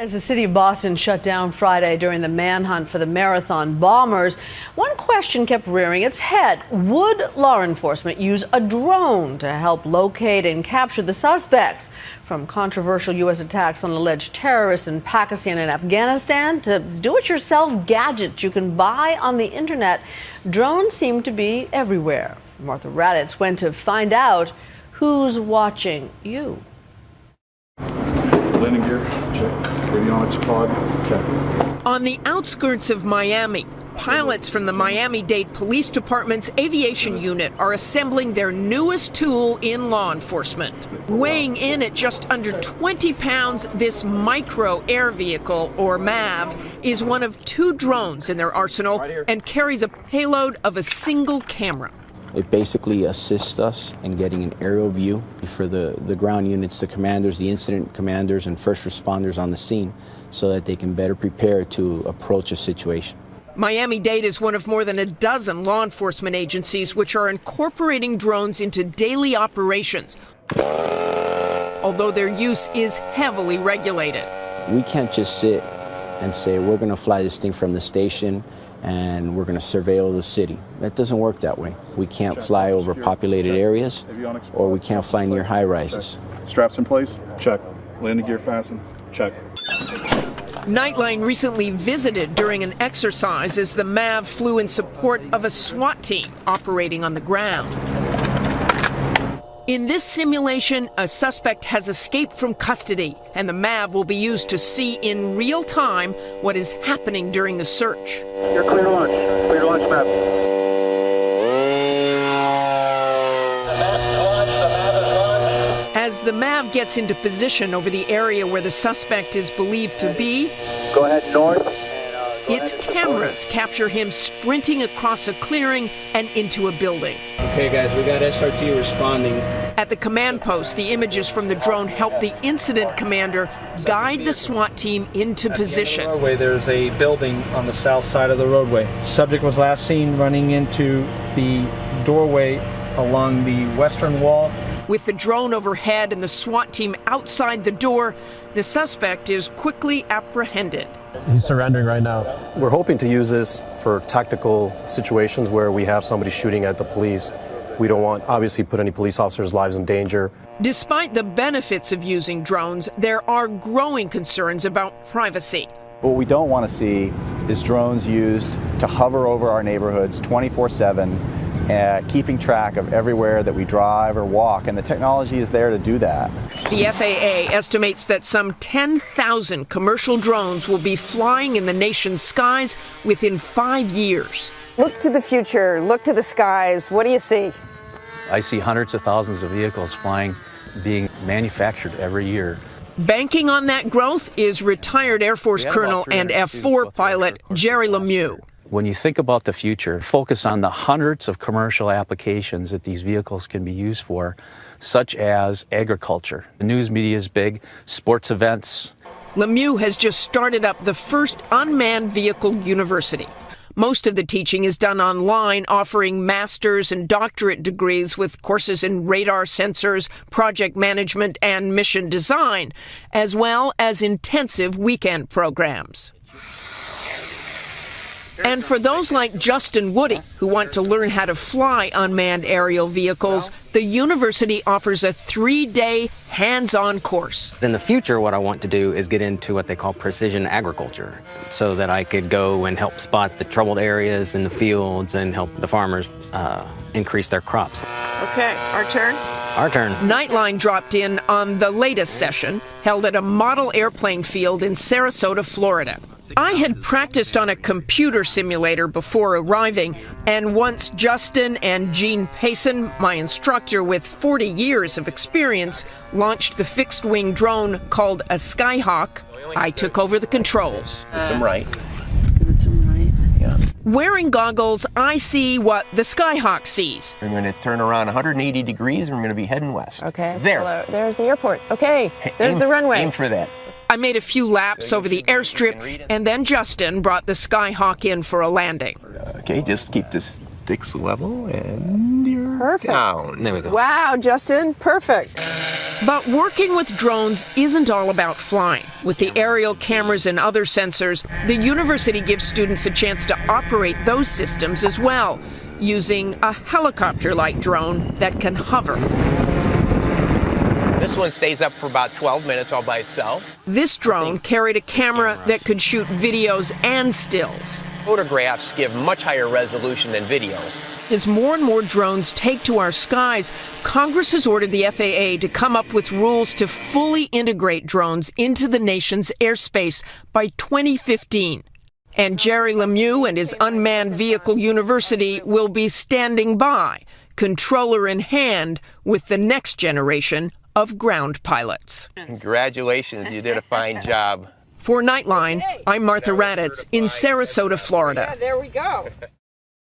As the city of Boston shut down Friday during the manhunt for the marathon bombers, one question kept rearing its head. Would law enforcement use a drone to help locate and capture the suspects? From controversial U.S. attacks on alleged terrorists in Pakistan and Afghanistan to do-it-yourself gadgets you can buy on the internet, drones seem to be everywhere. Martha Raddatz went to find out who's watching you. Landing gear, check. Avionics pod, check. On the outskirts of Miami, pilots from the Miami-Dade Police Department's aviation unit are assembling their newest tool in law enforcement. Weighing in at just under 20 pounds, this micro air vehicle, or MAV, is one of 2 drones in their arsenal and carries a payload of a single camera. It basically assists us in getting an aerial view for the ground units, the commanders, the incident commanders, and first responders on the scene so that they can better prepare to approach a situation. Miami-Dade is one of more than a dozen law enforcement agencies which are incorporating drones into daily operations, although their use is heavily regulated. We can't just sit and say, we're going to fly this thing from the station and we're going to surveil the city. That doesn't work that way. We can't fly over populated areas, or we can't fly near high rises. Straps in place? Check. Landing gear fastened? Check. Nightline recently visited during an exercise as the MAV flew in support of a SWAT team operating on the ground. In this simulation, a suspect has escaped from custody, and the MAV will be used to see in real time what is happening during the search. You're clear to launch. Clear to launch, MAV. As the MAV gets into position over the area where the suspect is believed to be, go ahead north. Its cameras capture him sprinting across a clearing and into a building. Okay, guys, we got SRT responding. At the command post, the images from the drone help the incident commander guide the SWAT team into position. There's a building on the south side of the roadway. Subject was last seen running into the doorway along the western wall. With the drone overhead and the SWAT team outside the door, the suspect is quickly apprehended. He's surrendering right now. We're hoping to use this for tactical situations where we have somebody shooting at the police. We don't want, obviously, put any police officers' lives in danger. Despite the benefits of using drones, there are growing concerns about privacy. What we don't want to see is drones used to hover over our neighborhoods 24/7, keeping track of everywhere that we drive or walk, and the technology is there to do that. The FAA estimates that some 10,000 commercial drones will be flying in the nation's skies within 5 years. Look to the future, look to the skies. What do you see? I see hundreds of thousands of vehicles flying, being manufactured every year. Banking on that growth is retired Air Force Colonel and F-4 pilot Jerry Lemieux. When you think about the future, focus on the hundreds of commercial applications that these vehicles can be used for, such as agriculture. The news media is big, sports events. Lemieux has just started up the first unmanned vehicle university. Most of the teaching is done online, offering master's and doctorate degrees with courses in radar sensors, project management, and mission design, as well as intensive weekend programs. And for those like Justin Woody, who want to learn how to fly unmanned aerial vehicles, the university offers a 3-day hands-on course. In the future, what I want to do is get into what they call precision agriculture, so that I could go and help spot the troubled areas in the fields and help the farmers increase their crops. Okay, our turn? Our turn. Nightline dropped in on the latest session, held at a model airplane field in Sarasota, Florida. I had practiced on a computer simulator before arriving, and once Justin and Gene Payson, my instructor with 40 years of experience, launched the fixed-wing drone called a Skyhawk, I took over the controls. Get some right. Get some right. Yeah. Wearing goggles, I see what the Skyhawk sees. We're going to turn around 180 degrees, and we're going to be heading west. Okay. There. There's the airport. Okay. There's the runway. Aim for that. I made a few laps over the airstrip, and then Justin brought the Skyhawk in for a landing. Okay, just keep the sticks level, and you're perfect. Down. There we go. Wow, Justin, perfect. But working with drones isn't all about flying. With the aerial cameras and other sensors, the university gives students a chance to operate those systems as well, using a helicopter-like drone that can hover. This one stays up for about 12 minutes all by itself. This drone carried a camera that could shoot videos and stills. Photographs give much higher resolution than video. As more and more drones take to our skies, Congress has ordered the FAA to come up with rules to fully integrate drones into the nation's airspace by 2015. And Jerry Lemieux and his Unmanned Vehicle University will be standing by, controller in hand, with the next generation of ground pilots. Congratulations, you did a fine job. For Nightline, I'm Martha Raddatz in Sarasota, Florida. Yeah, there we go.